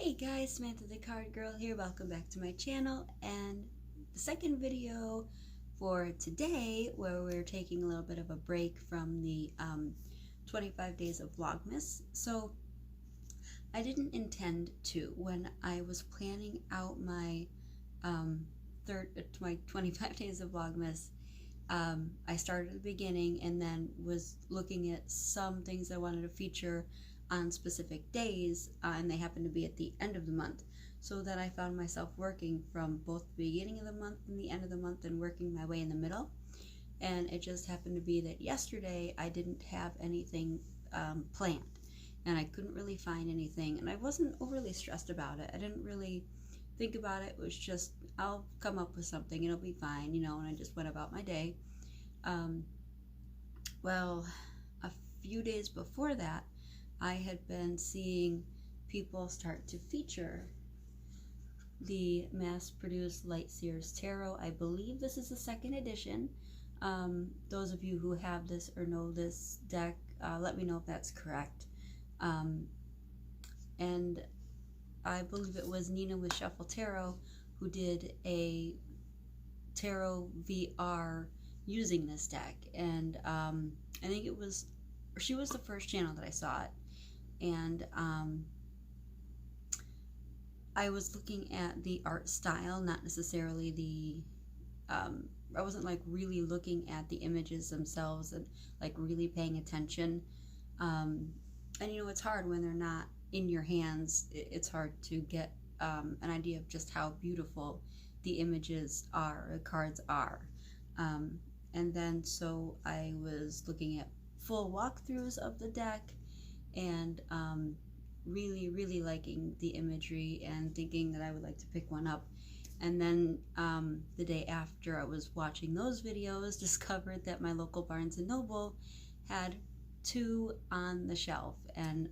Hey guys, Samantha the Card Girl here. Welcome back to my channel and the second video for today, where we're taking a little bit of a break from the 25 Days of Vlogmas. So I didn't intend to. When I was planning out my my 25 Days of Vlogmas, I started at the beginning and then was looking at some things I wanted to feature on specific days, and they happened to be at the end of the month, so that I found myself working from both the beginning of the month and the end of the month and working my way in the middle. And it just happened to be that yesterday I didn't have anything planned, and I couldn't really find anything, and I wasn't overly stressed about it. I didn't really think about it. It was just, I'll come up with something, it'll be fine, you know, and I just went about my day. Well, a few days before that, I had been seeing people start to feature the mass-produced Light Seers Tarot. I believe this is the second edition. Those of you who have this or know this deck, let me know if that's correct. And I believe it was Nina with Shuffle Tarot who did a tarot VR using this deck, and I think it was, she was the first channel that I saw it. And I was looking at the art style, not necessarily the I wasn't like really looking at the images themselves and like really paying attention. And you know, it's hard when they're not in your hands. It's hard to get an idea of just how beautiful the images are, the cards are. And then so I was looking at full walkthroughs of the deck, and really liking the imagery and thinking that I would like to pick one up. And then the day after I was watching those videos, discovered that my local Barnes & Noble had two on the shelf, and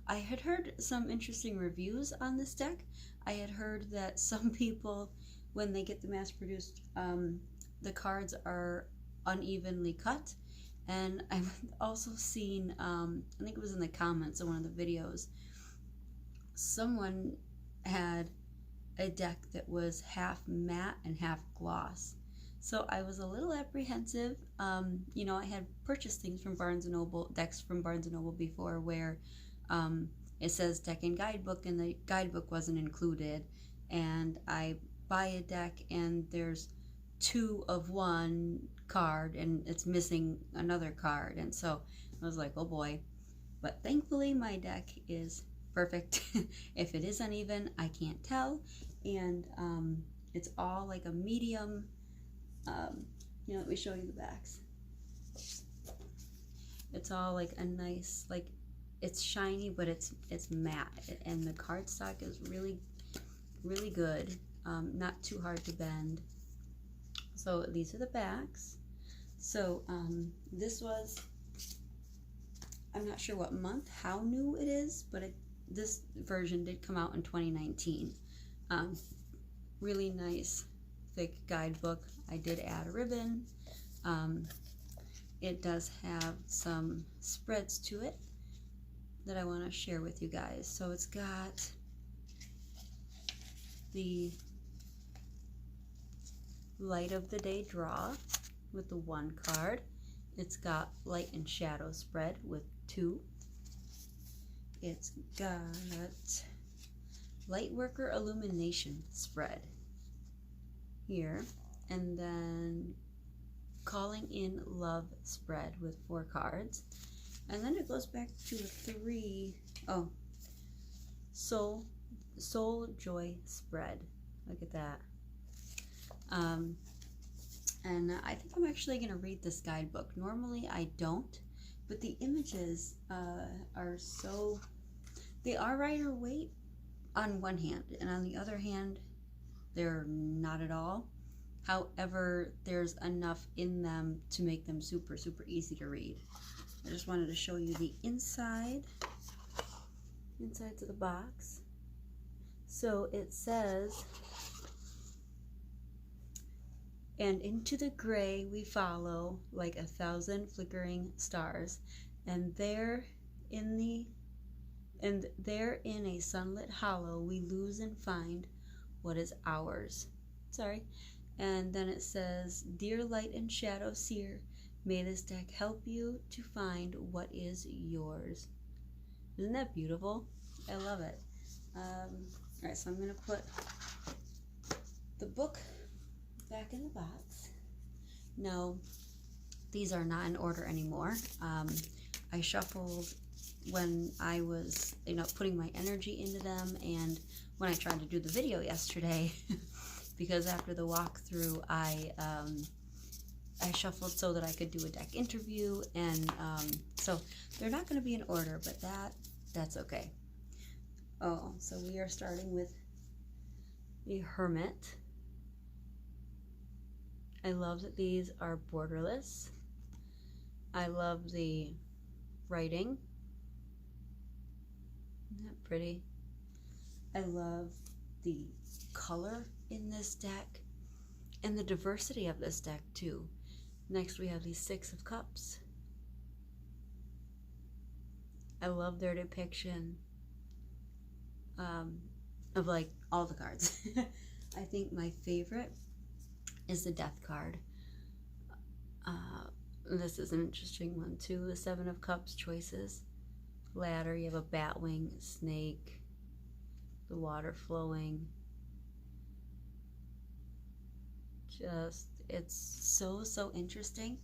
I had heard some interesting reviews on this deck. I had heard that some people, when they get the mass-produced, the cards are unevenly cut. And I've also seen, I think it was in the comments of one of the videos, someone had a deck that was half matte and half gloss. So I was a little apprehensive. You know, I had purchased things from Barnes & Noble, decks from Barnes & Noble before, where it says deck and guidebook, and the guidebook wasn't included. And I buy a deck and there's two of one card and it's missing another card, and so I was like, oh boy. But thankfully my deck is perfect. If it is uneven, I can't tell, and it's all like a medium. You know, let me show you the backs. It's all like a nice, like, it's shiny, but it's matte, and the cardstock is really good, not too hard to bend. So these are the backs. So this was, I'm not sure what month, how new it is, but this version did come out in 2019. Really nice thick guidebook. I did add a ribbon. It does have some spreads to it that I want to share with you guys. So it's got the Light of the Day draw with the one card. It's got light and shadow spread with two. It's got light worker illumination spread here, and then calling in love spread with 4 cards. And then it goes back to a soul joy spread. Look at that. And I think I'm actually going to read this guidebook. Normally I don't, but the images are so, they are lighter weight on one hand, and on the other hand they're not at all. However, there's enough in them to make them super easy to read. I just wanted to show you the insides of the box. So it says, and into the gray we follow like 1,000 flickering stars, and there in the And there in a sunlit hollow, we lose and find what is ours. Sorry. And then it says, Dear light and shadow seer, may this deck help you to find what is yours. Isn't that beautiful? I love it. Alright, so I'm going to put the book back in the box. No, these are not in order anymore. I shuffled when I was, putting my energy into them, and when I tried to do the video yesterday, because after the walkthrough, I shuffled so that I could do a deck interview, and so they're not going to be in order, but that's okay. Oh, so we are starting with the Hermit. I love that these are borderless. I love the writing. Isn't that pretty? I love the color in this deck and the diversity of this deck too. Next we have the Six of Cups. I love their depiction of like all the cards. I think my favorite is the Death card. This is an interesting one too. The Seven of Cups choices. Ladder, you have a bat wing, snake, the water flowing. Just, it's so interesting.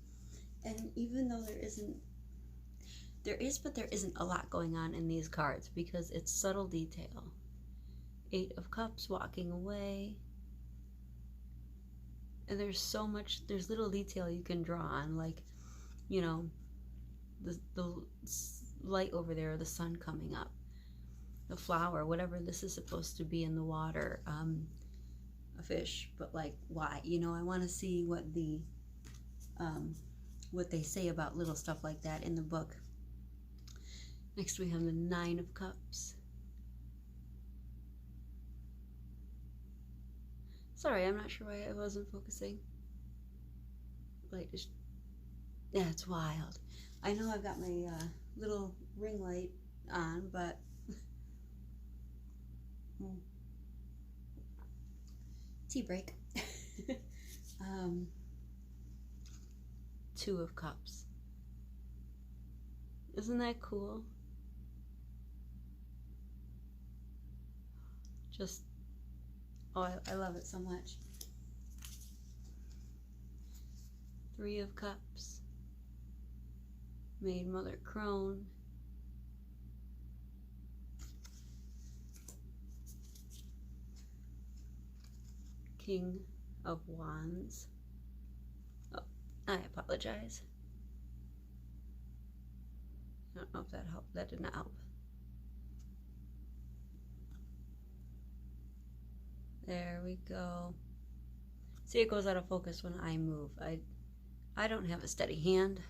And even though there isn't a lot going on in these cards because it's subtle detail. Eight of Cups, walking away. And there's little detail you can draw on, like, the light over there, the sun coming up, the flower, whatever this is supposed to be in the water, a fish, but like, why? I want to see what they say about little stuff like that in the book. Next we have the Nine of Cups. Sorry, I'm not sure why I wasn't focusing. Light is, yeah, it's wild. I know I've got my little ring light on, but tea break. Two of Cups. Isn't that cool? Just, oh, I love it so much. Three of Cups. Maid, Mother, Crone. King of Wands. Oh, I apologize. I don't know if that helped. That did not help. There we go. See, it goes out of focus when I move. I don't have a steady hand.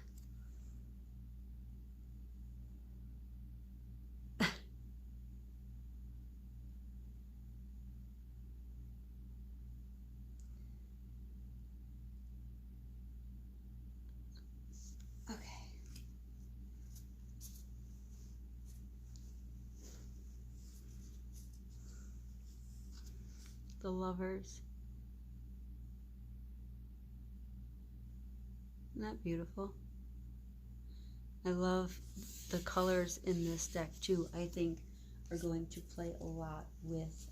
The Lovers. Isn't that beautiful? I love the colors in this deck too. I think are going to play a lot with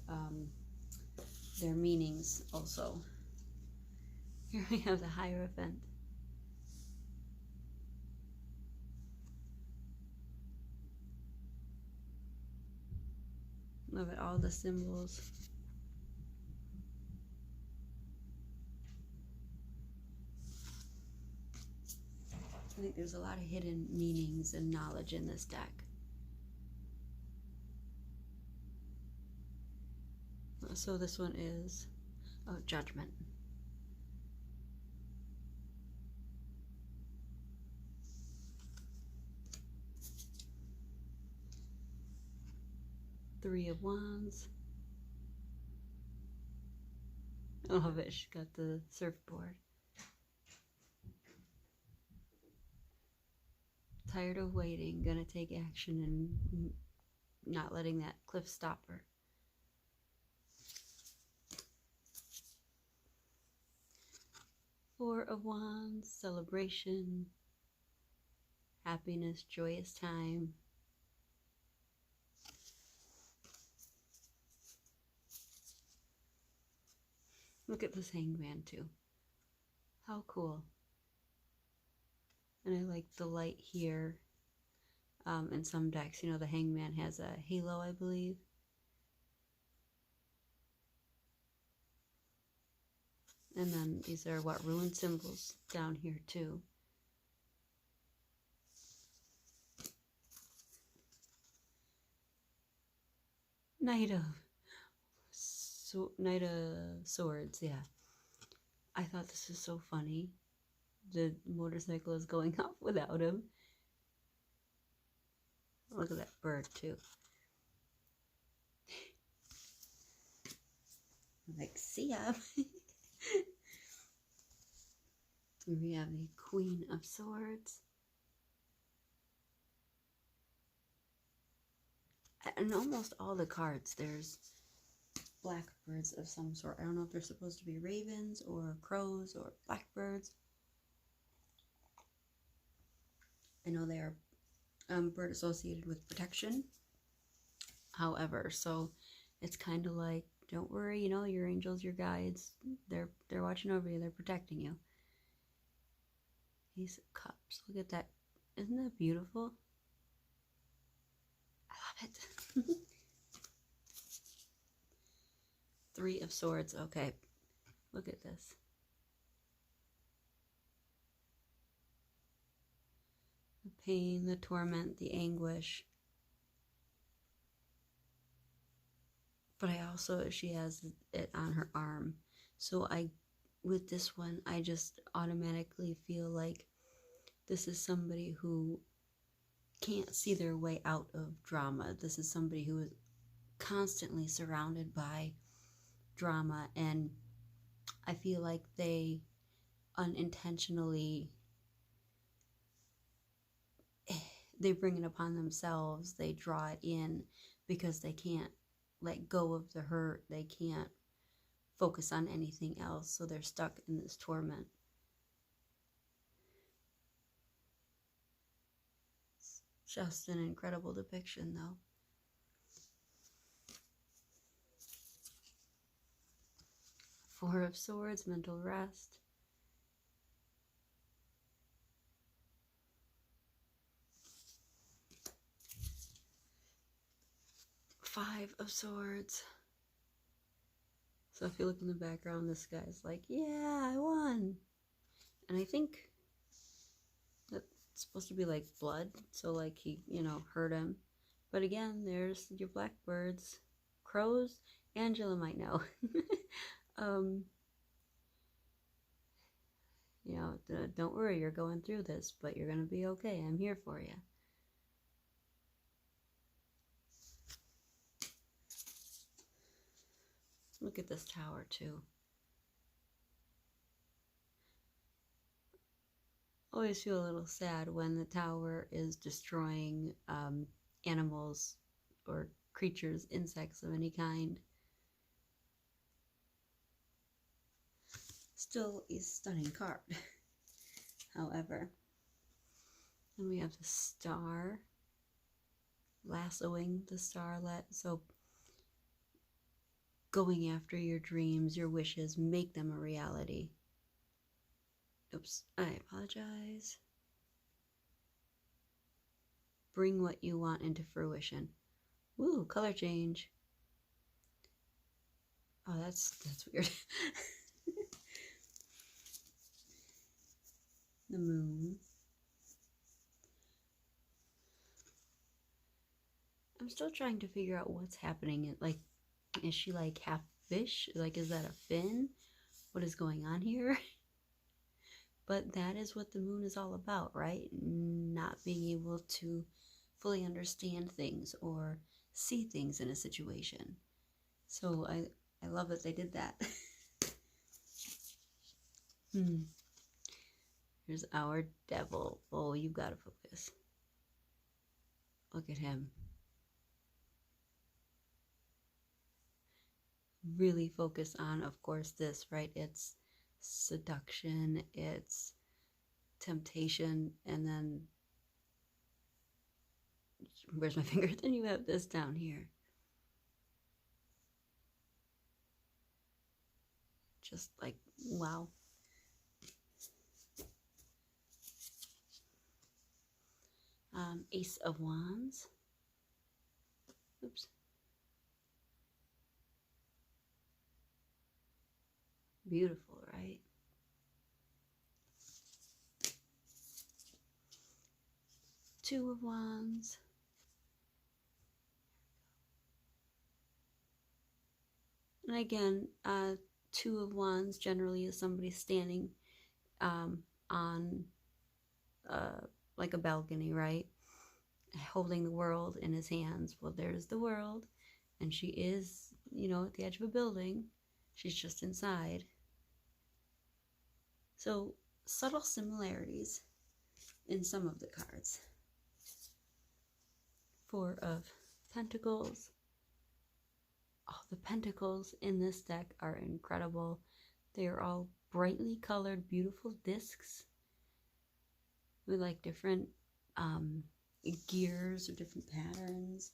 their meanings also. Here we have the Hierophant. Love it, all the symbols. I think there's a lot of hidden meanings and knowledge in this deck. So this one is, Judgment. Three of Wands. I love it. She's got the surfboard. Tired of waiting, gonna take action and not letting that cliff stop her. Four of Wands, celebration, happiness, joyous time. Look at this Hangman too. How cool. And I like the light here. In some decks, you know, the Hangman has a halo, I believe. And then these are what, rune symbols down here too. Knight of Swords, yeah. I thought this was so funny. The motorcycle is going off without him. Look at that bird too. Like, see ya. We have the Queen of Swords. And almost all the cards, there's blackbirds of some sort. I don't know if they're supposed to be ravens or crows or blackbirds. I know they are bird associated with protection. However, so it's kind of like, don't worry, you know, your angels, your guides, they're watching over you, they're protecting you. Ace of Cups. Look at that. Isn't that beautiful? I love it. Three of Swords. Okay. Look at this. The pain, the torment, the anguish. But I also, she has it on her arm. So with this one, I just automatically feel like this is somebody who can't see their way out of drama. This is somebody who is constantly surrounded by drama, and I feel like they unintentionally, they bring it upon themselves. They draw it in because they can't let go of the hurt. They can't focus on anything else, so they're stuck in this torment. Just an incredible depiction, though. Four of Swords, mental rest. Five of Swords. So if you look in the background, this guy's like, yeah, I won. And I think that's supposed to be like blood, so like he, you know, hurt him. But again, there's your blackbirds, crows. Angela might know. You know, don't worry, you're going through this, but you're gonna be okay. I'm here for you. Look at this tower too. Always feel a little sad when the tower is destroying animals or creatures, insects of any kind. Still a stunning card. However, and we have the Star, lassoing the starlet. So going after your dreams, your wishes, make them a reality. Oops, I apologize. Bring what you want into fruition. Woo, color change. Oh, that's weird. The Moon. I'm still trying to figure out what's happening. Like, is she like half fish? Like, is that a fin? What is going on here? But that is what the Moon is all about, right? Not being able to fully understand things or see things in a situation. So I love that they did that. Here's our devil. Oh, you gotta focus. Look at him. really focus on, of course, this, right? It's seduction, it's temptation, and then where's my finger? Then you have this down here. Just like, wow. Ace of Wands. Oops. Beautiful, right? Two of Wands. And again, Two of Wands generally is somebody standing on like a balcony, right? Holding the world in his hands. Well, there's the world, and she is, you know, at the edge of a building. She's just inside. So, subtle similarities in some of the cards. Four of Pentacles. Oh, the pentacles in this deck are incredible. They are all brightly colored, beautiful discs with like different gears or different patterns.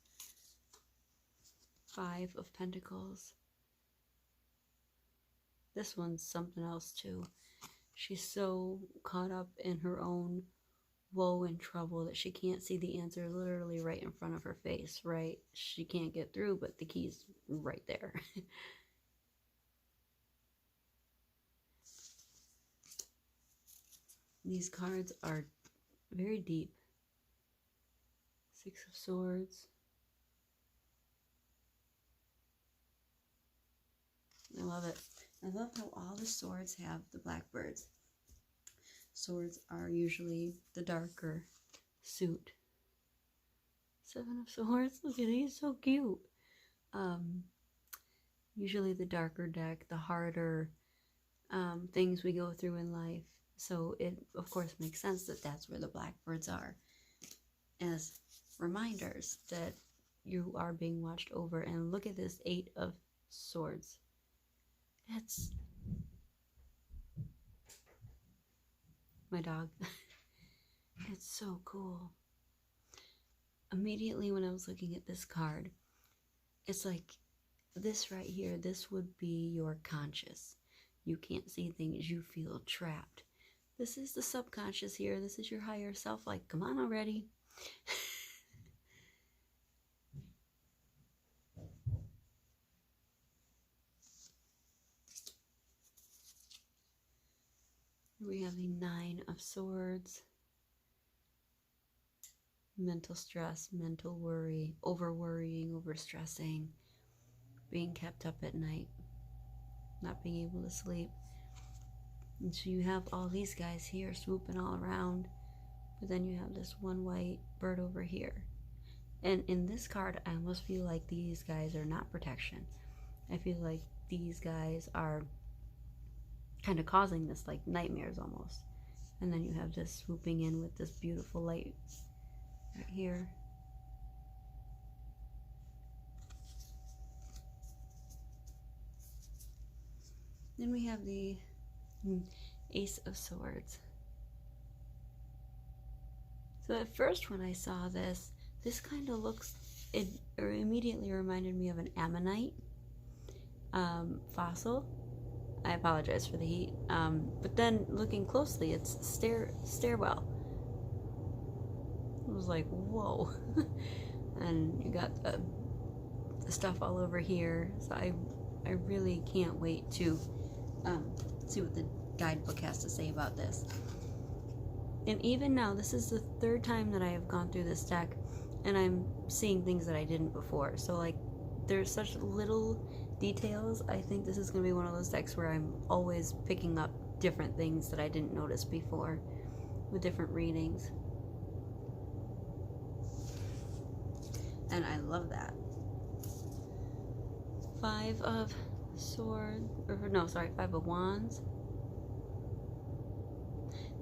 Five of Pentacles. This one's something else too. She's so caught up in her own woe and trouble that she can't see the answer literally right in front of her face, right? She can't get through, but the key's right there. These cards are very deep. Six of Swords. I love it. I love how all the swords have the blackbirds. Swords are usually the darker suit. Seven of Swords. Look at these, so cute. Usually the darker deck, the harder things we go through in life. So it, of course, makes sense that that's where the blackbirds are, as reminders that you are being watched over. And look at this Eight of Swords. It's my dog. It's so cool. Immediately when I was looking at this card, it's like this right here. This would be your conscious. You can't see things. You feel trapped. This is the subconscious here. This is your higher self. Like, come on already. We have the Nine of Swords. Mental stress, mental worry, over-worrying, over-stressing, being kept up at night, not being able to sleep. And so you have all these guys here swooping all around, but then you have this one white bird over here. And in this card, I almost feel like these guys are not protection. I feel like these guys are kind of causing this, like nightmares almost. And then you have this swooping in with this beautiful light right here. Then we have the Ace of Swords. So at first when I saw this kind of looks, it immediately reminded me of an ammonite fossil. I apologize for the heat. But then looking closely, it's stairwell. I was like, whoa. And you got the stuff all over here. So I really can't wait to see what the guidebook has to say about this. And even now, this is the third time that I have gone through this deck, and I'm seeing things that I didn't before. So like, there's such little details. I think this is going to be one of those decks where I'm always picking up different things that I didn't notice before with different readings. And I love that. Five of Wands.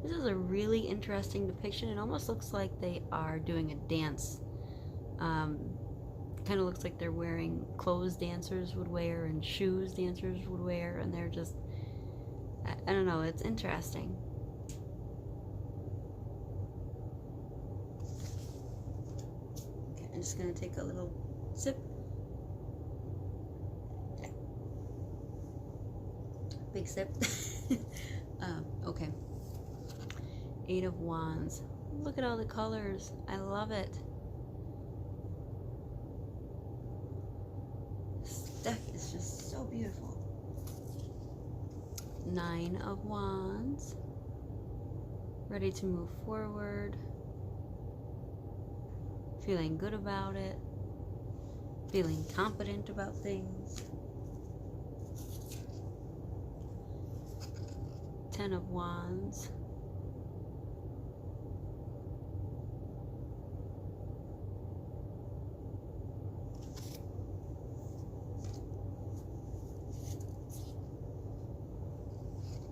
This is a really interesting depiction. It almost looks like they are doing a dance kind of looks like they're wearing clothes dancers would wear and shoes dancers would wear, and they're just, I don't know, it's interesting. Okay, I'm just gonna take a little sip. Big sip. Okay. 8 of Wands. Look at all the colors. I love it. This deck is just so beautiful. 9 of Wands. Ready to move forward. Feeling good about it. Feeling confident about things. 10 of Wands.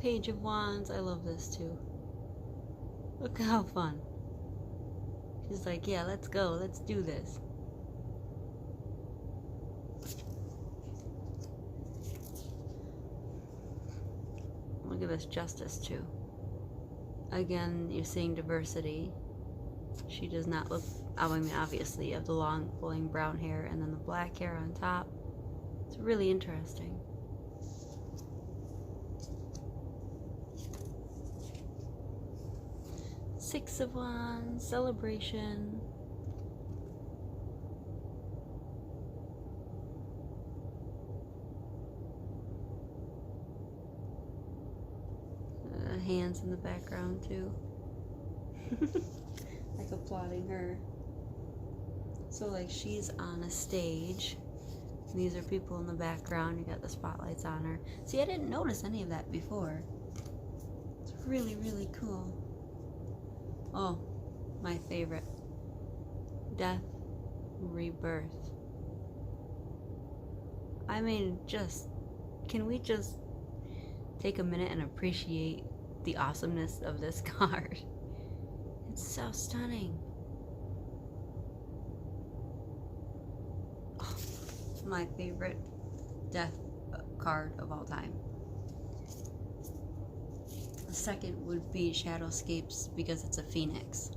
Page of Wands. I love this too. Look how fun. She's like, yeah, let's go. Let's do this. Look at this Justice too. Again, you're seeing diversity. She does not look, I mean, obviously, you have the long flowing brown hair and then the black hair on top. It's really interesting. Six of Wands, celebration. Hands in the background too. Like applauding her. So like she's on a stage. These are people in the background. You got the spotlights on her. See, I didn't notice any of that before. It's really, really cool. Oh, my favorite. Death, rebirth. I mean, can we just take a minute and appreciate the awesomeness of this card? It's so stunning. Oh, my favorite death card of all time. The second would be Shadowscapes because it's a phoenix.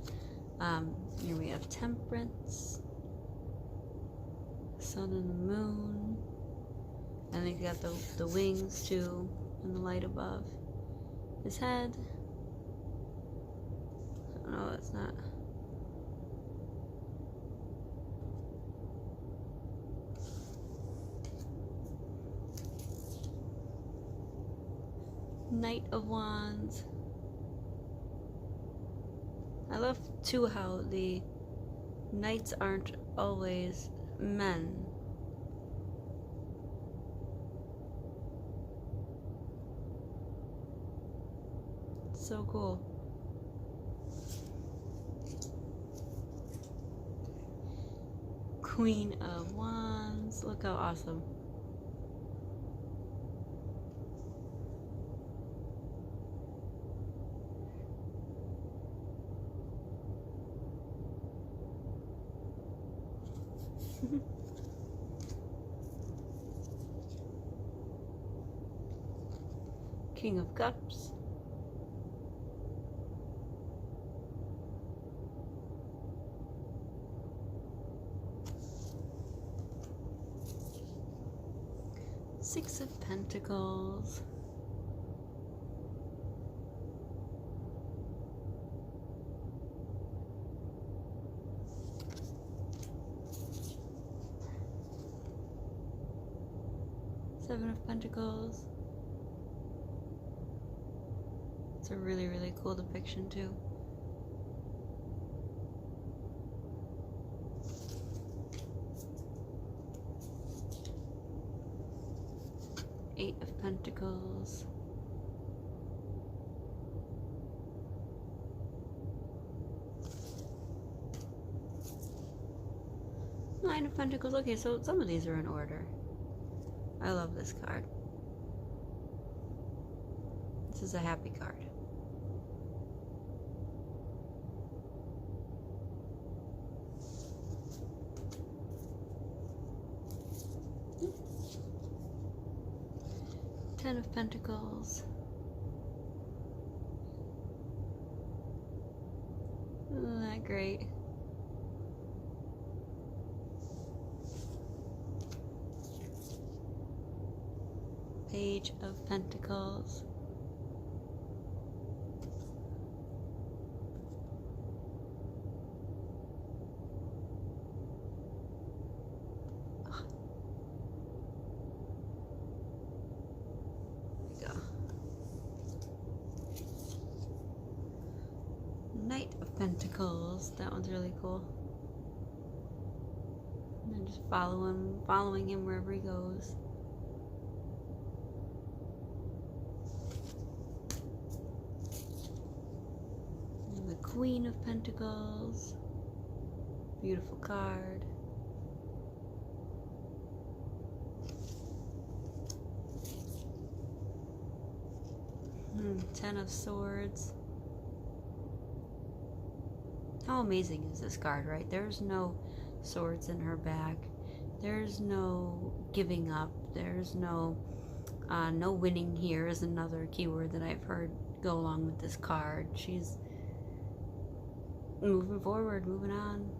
Here we have Temperance, Sun and the Moon, and then you got the wings too, and the light above his head. Oh no, that's not. Knight of Wands. I love too how the knights aren't always men. So cool. Queen of Wands. Look how awesome. King of Cups. Six of Pentacles. Seven of Pentacles. It's a really, really cool depiction too. Eight of Pentacles. Nine of Pentacles. Okay, so some of these are in order. I love this card. This is a happy card. Ten of Pentacles. Isn't that great? Page of Pentacles. Knight of Pentacles. That one's really cool. And then just following him wherever he goes. And the Queen of Pentacles. Beautiful card. Ten of Swords. How amazing is this card, right? There's no swords in her back. There's no giving up. There's no winning here is another keyword that I've heard go along with this card. She's moving forward, moving on.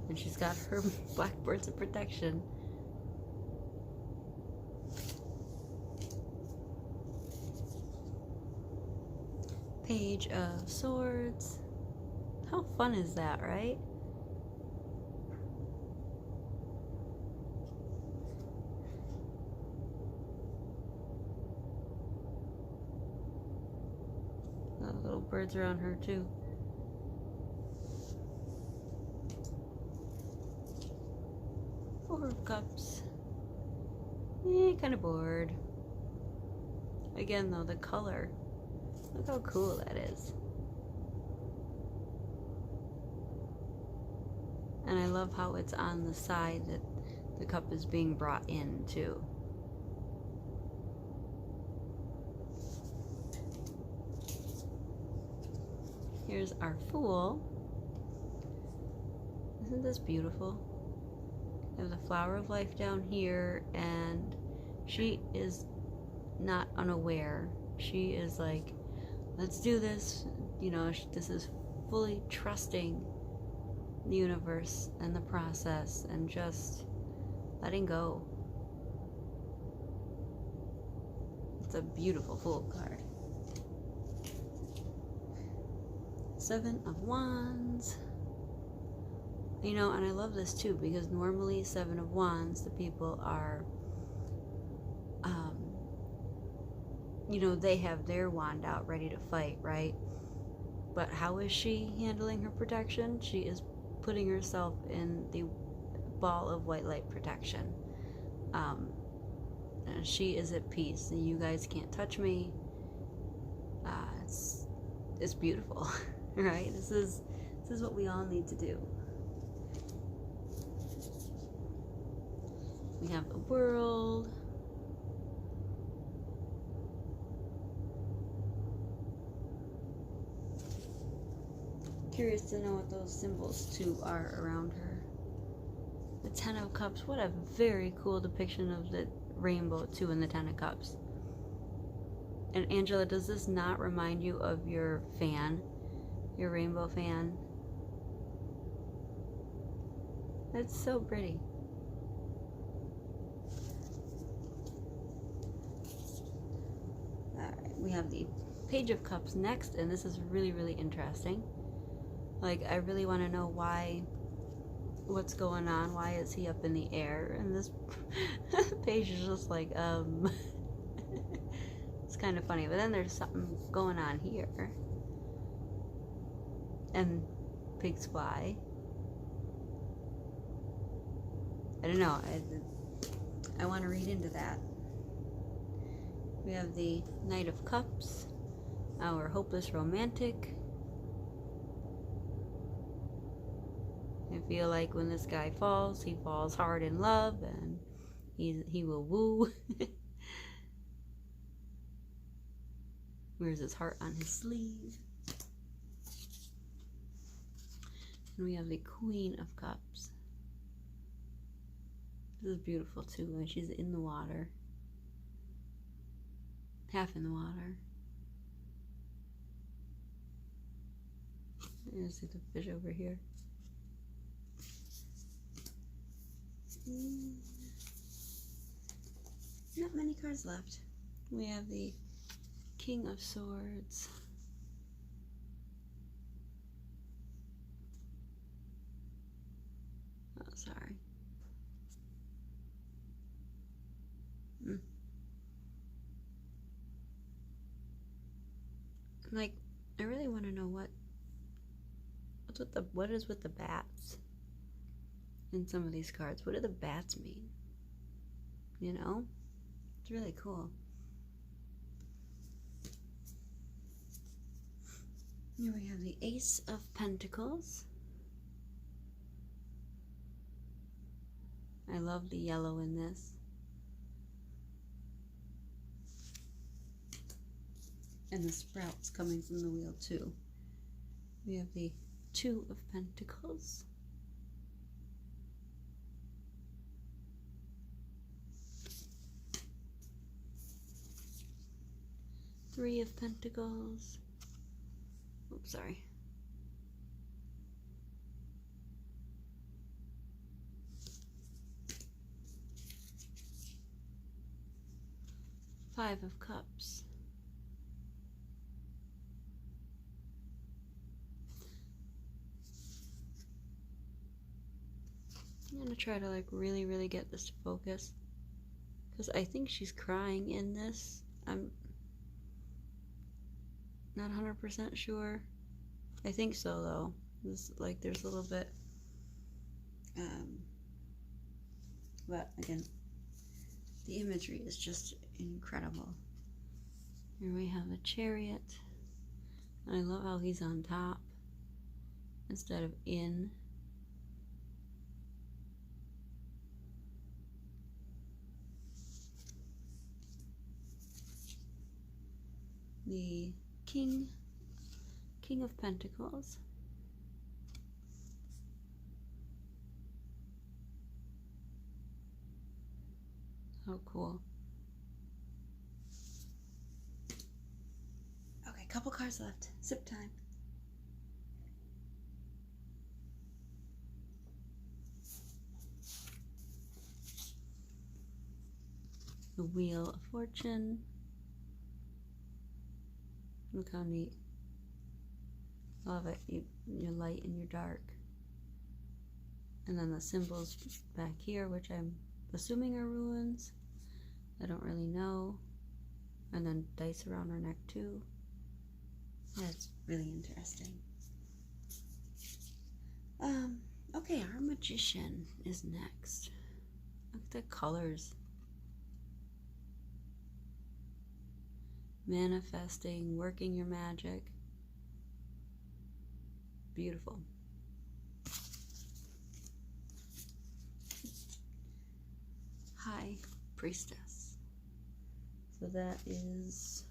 And she's got her blackbirds of protection. Page of Swords. How fun is that, right? Little birds around her too. Four of Cups. Kind of bored. Again though, the color. Look how cool that is. And I love how it's on the side that the cup is being brought in too. Here's our Fool. Isn't this beautiful? We have the Flower of Life down here, and she is not unaware. She is like, let's do this. You know, this is fully trusting the universe and the process and just letting go. It's a beautiful Fool card. Seven of Wands. You know, and I love this too, because normally Seven of Wands, the people are, you know, they have their wand out ready to fight, right? But how is she handling her protection? She is putting herself in the ball of white light protection. And she is at peace. You guys can't touch me. It's beautiful, right? This is what we all need to do. We have the World. Curious to know what those symbols too are around her. The Ten of Cups. What a very cool depiction of the rainbow too in the Ten of Cups. And Angela, does this not remind you of your fan? Your rainbow fan? That's so pretty. Alright, we have the Page of Cups next, and this is really, really interesting. Like, I really want to know what's going on. Why is he up in the air? And this page is just like, it's kind of funny. But then there's something going on here. And pigs fly. I don't know. I want to read into that. We have the Knight of Cups, our hopeless romantic. I feel like when this guy falls, he falls hard in love, and he will woo. Wears his heart on his sleeve. And we have the Queen of Cups. This is beautiful too, when she's in the water. half in the water. You see the fish over here. Not many cards left. We have the King of Swords. Oh, sorry. Like, I really want to know what is with the bats in some of these cards. What do the bats mean? You know? It's really cool. Here we have the Ace of Pentacles. I love the yellow in this. And the sprouts coming from the wheel too. We have the Two of Pentacles. Three of Pentacles. Oops, sorry. Five of Cups. I'm gonna try to like really get this to focus, because I think she's crying in this. I'm not 100% sure. I think so though. This, like, there's a little bit but again, the imagery is just incredible. Here we have a Chariot. And I love how he's on top instead of in. The King of Pentacles. So cool. Okay, couple cards left. Sip time. The Wheel of Fortune. Look how neat. Love it. Your light and your dark. And then the symbols back here, which I'm assuming are runes. I don't really know. And then dice around her neck too. That's really interesting. Okay, our Magician is next. Look at the colors. Manifesting, working your magic. Beautiful. High Priestess. So that is,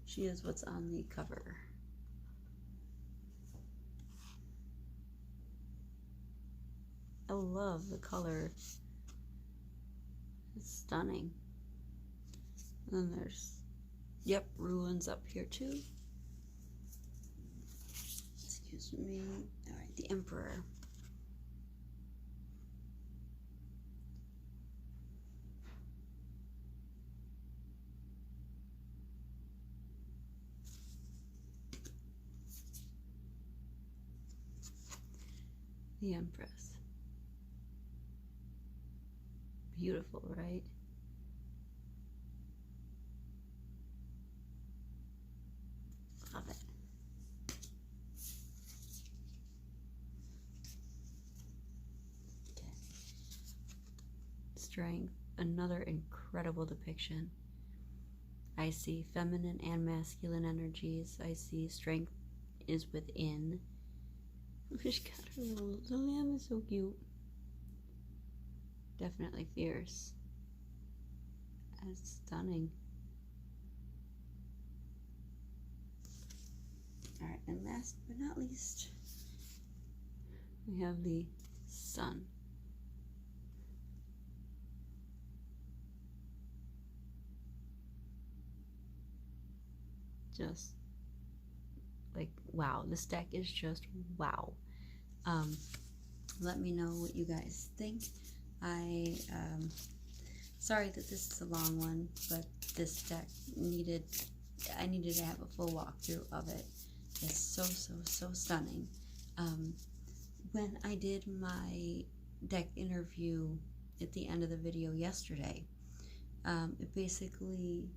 she is what's on the cover. I love the color. It's stunning. And then there's, yep, ruins up here too. Excuse me. All right, the Emperor. The Empress. Beautiful, right? Love it. Okay. Strength, another incredible depiction. I see feminine and masculine energies. I see strength is within. She's got her little, the lamb is so cute. Definitely fierce. And stunning. Alright, and last but not least, we have the Sun. just like wow. This deck is just wow. Let me know what you guys think. Sorry that this is a long one, but this deck I needed to have a full walkthrough of it. It's so stunning. When I did my deck interview at the end of the video yesterday, it basically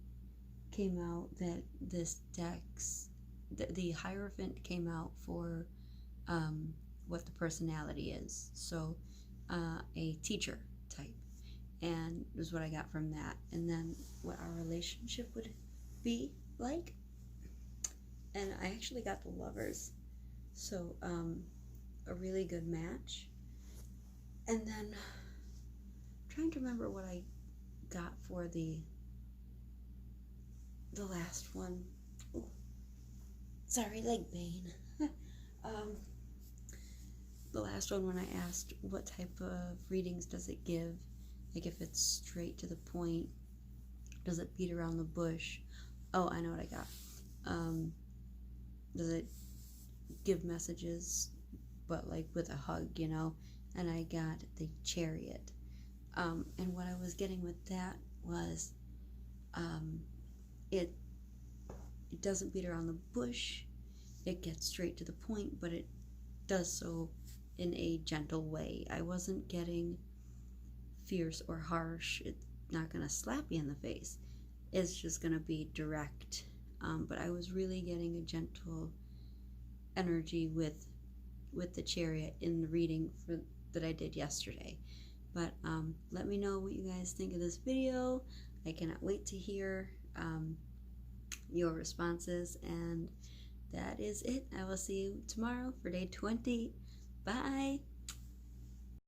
came out that this deck's the Hierophant came out for what the personality is. So a teacher type, and it was what I got from that, and then what our relationship would be like. And I actually got the Lovers, so a really good match. And then I'm trying to remember what I got for the last one. Ooh. Sorry, leg pain. The last one, when I asked what type of readings does it give, like if it's straight to the point, does it beat around the bush? Oh, I know what I got. Does it give messages, but like with a hug, you know? And I got the Chariot. And what I was getting with that was, it doesn't beat around the bush. It gets straight to the point, but it does so in a gentle way. I wasn't getting fierce or harsh. It's not gonna slap you in the face. It's just gonna be direct. But I was really getting a gentle energy with the Chariot in the reading that I did yesterday. But let me know what you guys think of this video. I cannot wait to hear your responses, and that is it. I will see you tomorrow for day 20. Bye.